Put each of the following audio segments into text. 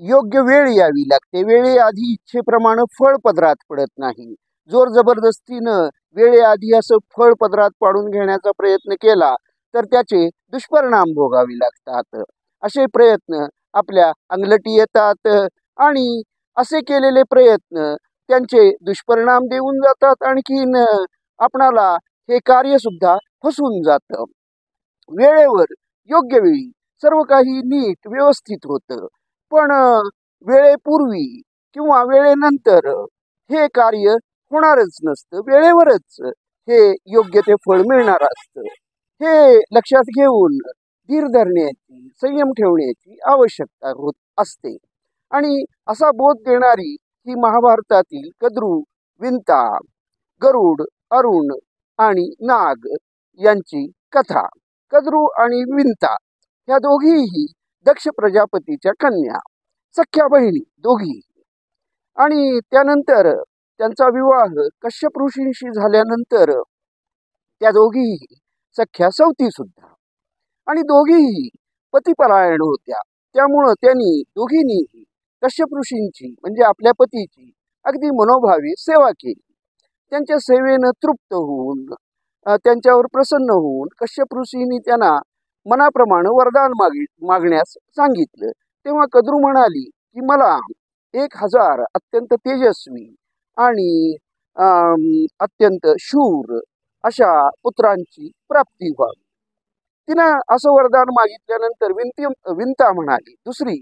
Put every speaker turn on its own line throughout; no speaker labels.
योग्य वेळ यावी लागते. वेळेआधी इच्छेप्रमाणे फळ पदरात पडत नाही. जोर जबरदस्तीनं वेळेआधी असं फळ पदरात पाडून घेण्याचा प्रयत्न केला तर त्याचे दुष्परिणाम भोगावे लागतात. असे प्रयत्न आपल्या अंगलटी येतात आणि असे केलेले प्रयत्न त्यांचे दुष्परिणाम देऊन जातात. आणखीन आपणाला हे कार्य सुद्धा फसवून जातं. वेळेवर योग्य वेळी सर्व काही नीट व्यवस्थित होतं, पण वेळेपूर्वी किंवा वेळेनंतर हे कार्य होणारच नसतं. वेळेवरच हे योग्य ते फळ मिळणार असतं. हे लक्षात घेऊन धीर धरण्याची, संयम ठेवण्याची आवश्यकता होत असते. आणि असा बोध देणारी ही महाभारतातील कद्रू, विंता, गरुड, अरुण आणि नाग यांची कथा. कद्रू आणि विंता ह्या दोघीही दक्ष प्रजापतीच्या कन्या, सख्या बहिणी दोघी. आणि त्यानंतर त्यांचा विवाह कश्यप ऋषींशी झाल्यानंतर त्या दोघीही सख्या सवती सुद्धा. आणि दोघीही पतिपरायण होत्या. त्यामुळं त्यांनी दोघींनीही कश्यप ऋषींची म्हणजे आपल्या पतीची अगदी मनोभावे सेवा केली. त्यांच्या सेवेनं तृप्त होऊन त्यांच्यावर प्रसन्न होऊन कश्यप ऋषींनी त्यांना मनाप्रमाणे वरदान मागण्यास सांगितलं. तेव्हा कद्रू म्हणाली की मला 1000 अत्यंत तेजस्वी आणि अत्यंत शूर अशा पुत्रांची प्राप्ती व्हावी. तिनं असं वरदान मागितल्यानंतर विंता म्हणाली, दुसरी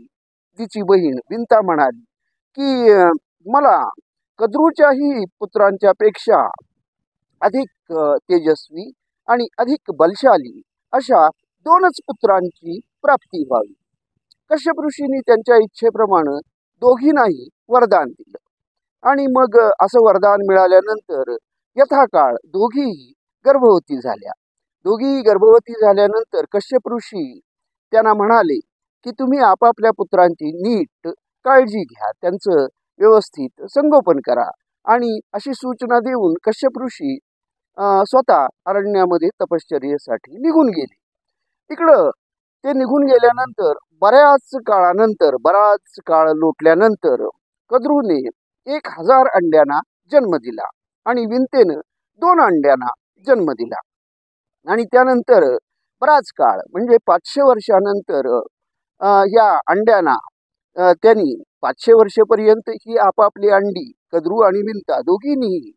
तिची बहीण विंता म्हणाली की मला कद्रूच्याही पुत्रांच्या पेक्षा अधिक तेजस्वी आणि अधिक बलशाली अशा 2च पुत्रांची प्राप्ती व्हावी. कश्यप ऋषींनी त्यांच्या इच्छेप्रमाणे दोघींनाही वरदान दिलं. आणि मग असं वरदान मिळाल्यानंतर यथाकाळ दोघीही गर्भवती झाल्या. दोघीही गर्भवती झाल्यानंतर कश्यप ऋषी त्यांना म्हणाले की तुम्ही आपापल्या पुत्रांची नीट काळजी घ्या, त्यांचं व्यवस्थित संगोपन करा. आणि अशी सूचना देऊन कश्यप ऋषी स्वतः अरण्यामध्ये तपश्चर्येसाठी निघून गेले. तिकडं ते निघून गेल्यानंतर बराच काळ लोटल्यानंतर कद्रूने 1000 अंड्यांना जन्म दिला आणि विंतेनं 2 अंड्यांना जन्म दिला. आणि त्यानंतर बराच काळ म्हणजे 500 वर्षानंतर या अंड्यांना त्यांनी 500 वर्षेपर्यंत ही आपापली अंडी कद्रू आणि विंता दोघींनीही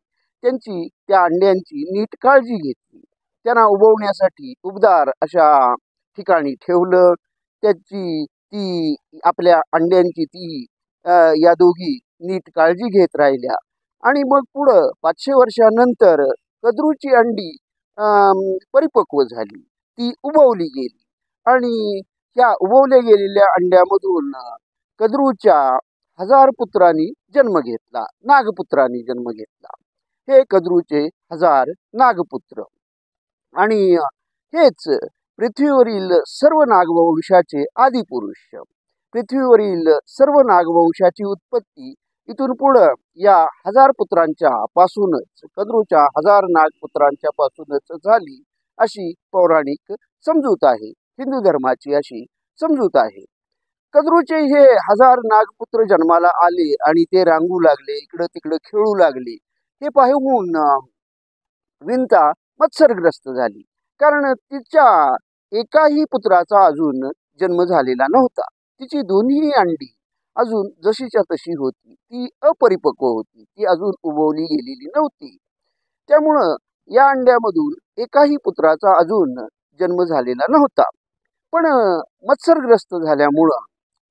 त्यांची त्या अंड्यांची नीट काळजी घेतली. त्यांना उबवण्यासाठी उबदार अशा ठिकाणी ठेवलं. ती आपल्या अंड्यांची या दोघी नीट काळजी घेत राहिल्या. आणि मग पुढं 500 वर्षानंतर कद्रूची अंडी परिपक्व झाली, ती उबवली गेली. आणि त्या उबवल्या गेलेल्या अंड्यामधून कद्रूच्या 1000 पुत्रांनी जन्म घेतला, नागपुत्रांनी जन्म घेतला. हे कद्रूचे 1000 नागपुत्र. आणि हेच पृथ्वीवरील सर्व नागवंशाचे आदिपुरुष. पृथ्वीवरील सर्व नागवंशाची उत्पत्ती इथून पुढं या 1000 पुत्रांच्या पासूनच, कद्रूच्या 1000 नागपुत्रांच्या पासूनच झाली अशी पौराणिक समजूत आहे. हिंदू धर्माची अशी समजूत आहे. कद्रूचे हे 1000 नागपुत्र जन्माला आले आणि ते रांगू लागले, इकडं तिकडं खेळू लागले. हे पाहून विंता मत्सरग्रस्त झाली, कारण तिच्या एकाही पुत्राचा अजून जन्म झालेला नव्हता. तिची दोन्ही अंडी अजून जशीच्या तशी होती, ती अपरिपक्व होती, ती अजून उबवली गेलेली नव्हती. त्यामुळं या अंड्यामधून एकाही पुत्राचा अजून जन्म झालेला नव्हता. पण मत्सरग्रस्त झाल्यामुळं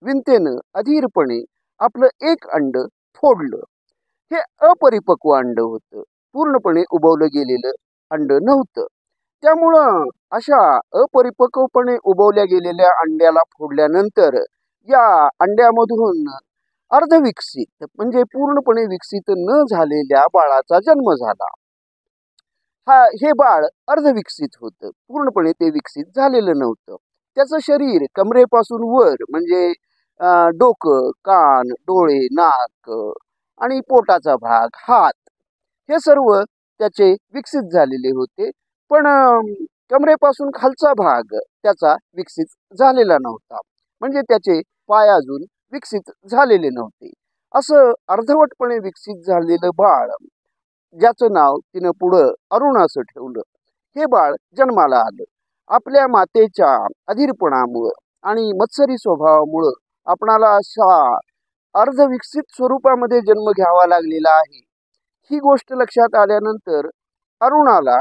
विंतेनं अधीरपणे आपलं एक अंड फोडलं. हे अपरिपक्व अंड होतं, पूर्णपणे उबवलं गेलेलं अंड नव्हतं. त्यामुळं अशा अपरिपक्वपणे उबवल्या गेलेल्या अंड्याला फोडल्यानंतर या अंड्यामधून अर्धविकसित म्हणजे पूर्णपणे विकसित न झालेल्या बाळाचा जन्म झाला. हे बाळ अर्धविकसित होतं, पूर्णपणे ते विकसित झालेलं नव्हतं. त्याचं शरीर कमरेपासून वर म्हणजे डोकं, कान, डोळे, नाक आणि पोटाचा भाग, हात हे सर्व त्याचे विकसित झालेले होते. पण कमरेपासून खालचा भाग त्याचा विकसित झालेला नव्हता. म्हणजे त्याचे पाय अजून विकसित झालेले नव्हते. असं अर्धवटपणे विकसित झालेलं बाळ, ज्याचं नाव तिनं पुढं अरुण असं ठेवलं, हे बाळ जन्माला आलं. आपल्या मातेच्या अधीरपणामुळं आणि मत्सरी स्वभावामुळं आपणाला अशा अर्धविकसित स्वरूपामध्ये जन्म घ्यावा लागलेला आहे. ही गोष्ट लक्षात आल्यानंतर अरुणाला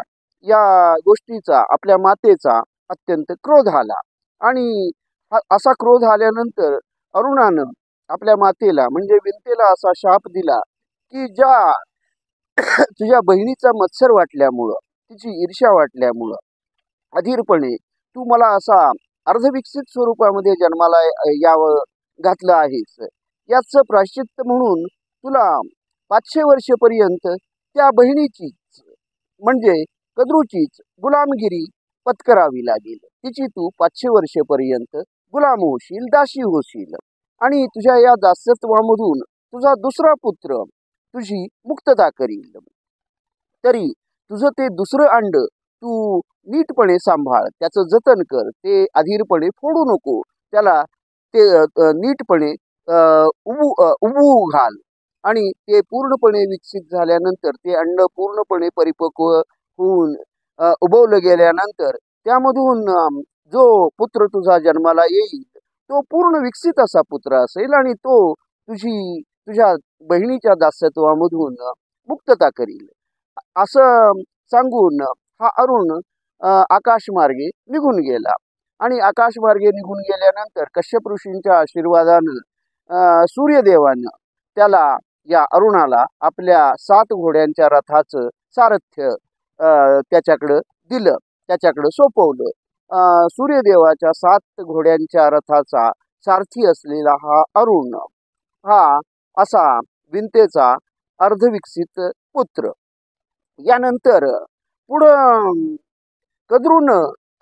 या गोष्टीचा, आपल्या मातेचा अत्यंत क्रोध आला. आणि असा क्रोध आल्यानंतर अरुणानं आपल्या मातेला म्हणजे विंतेला असा शाप दिला की ज्या तुझ्या बहिणीचा मत्सर वाटल्यामुळं, तिची ईर्ष्या वाटल्यामुळं अधीरपणे तू मला असा अर्धविकसित स्वरूपामध्ये जन्माला यावं घातलं आहेस. याचं प्रायश्चित्त म्हणून तुला 500 वर्षेपर्यंत त्या बहिणीचीच म्हणजे कद्रूचीच गुलामगिरी पत्करावी लागेल. तिची तू 500 वर्षेपर्यंत गुलाम होशील, दासी होशील. आणि तुझ्या या दास्यत्वामधून तुझा दुसरा पुत्र तुझी मुक्तता करील. तरी तुझं ते दुसरं अंड तू नीटपणे सांभाळ, त्याचं जतन कर, ते अधीरपणे फोडू नको, त्याला ते नीटपणे उबू घाल. आणि ते पूर्णपणे विकसित झाल्यानंतर, ते अंड पूर्णपणे परिपक्व होऊन उबवलं गेल्यानंतर त्यामधून जो पुत्र तुझा जन्माला येईल तो पूर्ण विकसित असा पुत्र असेल आणि तो तुझ्या बहिणीच्या दास्यत्वामधून मुक्तता करील. असं सांगून हा अरुण आकाशमार्गे निघून गेला. आणि आकाशमार्गे निघून गेल्यानंतर कश्यप ऋषींच्या आशीर्वादानं सूर्यदेवानं त्याला, या अरुणाला, आपल्या 7 घोड्यांच्या रथाचं सारथ्य त्याच्याकडं दिलं, त्याच्याकडं सोपवलं. सूर्यदेवाच्या 7 घोड्यांच्या रथाचा सारथी असलेला हा अरुण, हा असा विंतेचा अर्धविकसित पुत्र. यानंतर पुढं कद्रून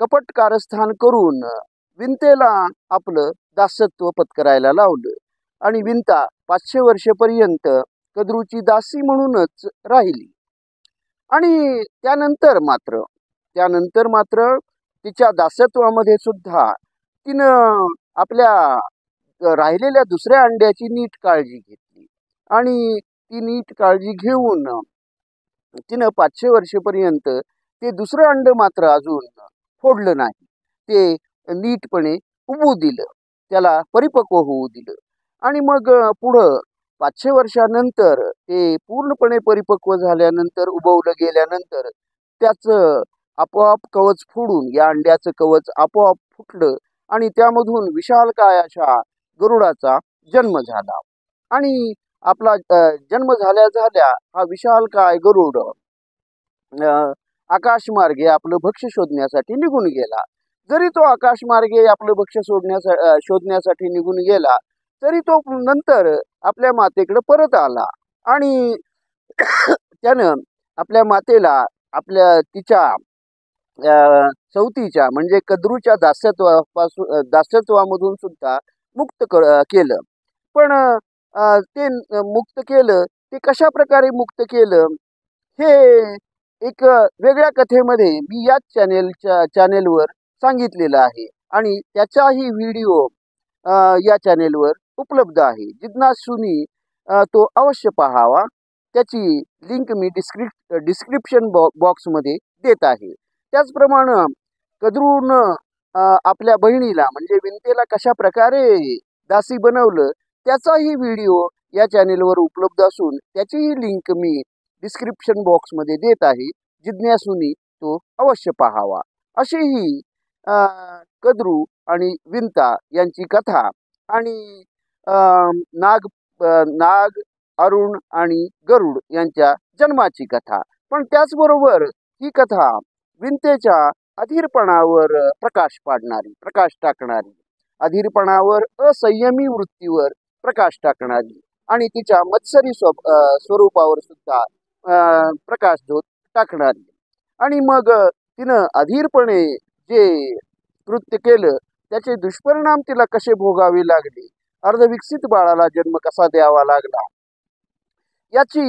कपट कारस्थान करून विंतेला आपलं दासत्व पत्करायला लावलं. आणि विंता 500 वर्षेपर्यंत कद्रूची दासी म्हणूनच राहिली. आणि त्यानंतर मात्र तिच्या दासत्वामध्ये सुद्धा तिनं आपल्या राहिलेल्या दुसऱ्या अंड्याची नीट काळजी घेतली. आणि ती नीट काळजी घेऊन तिनं 500 वर्षेपर्यंत ते दुसरं अंड मात्र अजून फोडलं नाही. ते नीटपणे उबू दिलं, त्याला परिपक्व होऊ दिलं. आणि मग पुढं 500 वर्षानंतर ते पूर्णपणे परिपक्व झाल्यानंतर, उबवलं गेल्यानंतर त्याचं आपोआप कवच फोडून, या अंड्याचं कवच आपोआप फुटलं आणि त्यामधून विशालकाय अशा गरुडाचा जन्म झाला. आणि आपला जन्म झाल्या झाल्या हा विशालकाय गरुड आकाशमार्गे आपलं भक्ष्य शोधण्यासाठी निघून गेला. जरी तो आकाशमार्गे आपलं भक्ष्य शोधण्यासाठी निघून गेला तरी तो नंतर आपल्या मातेकडे परत आला. आणि त्यानं आपल्या मातेला तिच्या सवतीच्या म्हणजे कद्रूच्या दास्यत्वामधून सुद्धा मुक्त केलं. पण ते मुक्त केलं, ते कशा प्रकारे मुक्त केलं हे एक वेगळ्या कथेमध्ये मी याच चॅनेलवर सांगितलेलं आहे. आणि त्याचाही व्हिडिओ या चॅनेलवर उपलब्ध आहे. जिज्ञासूंनी तो अवश्य पाहावा. त्याची लिंक मी डिस्क्रिप्शन बॉक्समध्ये देत आहे. त्याचप्रमाणे कद्रून आपल्या बहिणीला म्हणजे विंतेला कशा प्रकारे दासी बनवलं त्याचाही व्हिडिओ या चॅनेलवर उपलब्ध असून त्याचीही लिंक मी डिस्क्रिप्शन बॉक्समध्ये देत आहे. जिज्ञासूंनी तो अवश्य पाहावा. अशी ही कद्रू आणि विंता यांची कथा आणि नाग, अरुण आणि गरुड यांच्या जन्माची कथा. पण त्याचबरोबर ही कथा विंतेच्या अधीरपणावर प्रकाश टाकणारी, अधीरपणावर, असंयमी वृत्तीवर प्रकाश टाकणारी आणि तिच्या मत्सरी स्वरूपावर सुद्धा प्रकाश टाकणारी. आणि मग तिनं अधीरपणे जे कृत्य केलं त्याचे दुष्परिणाम तिला कसे भोगावे लागले, अर्धविकसित बाळाला जन्म कसा द्यावा लागला, याची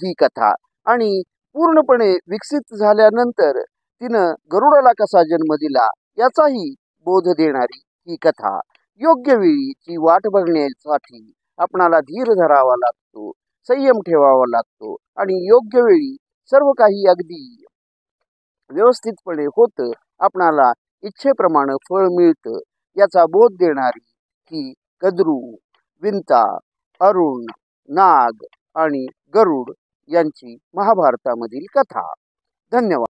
ही कथा. आणि पूर्णपणे विकसित झाल्यानंतर तिनं गरुडाला कसा जन्म दिला याचाही बोध देणारी ही कथा. योग्य वेळीची वाट बघण्यासाठी आपणाला धीर धरावा लागतो, संयम ठेवावा लागतो आणि योग्य वेळी सर्व काही अगदी व्यवस्थितपणे होतं. आपणाला इच्छेप्रमाणे फळ मिळतं. याचा बोध देणारी ही कद्रू, विंता, अरुण, नाग आणि गरुड यांची महाभारतामधील कथा. धन्यवाद.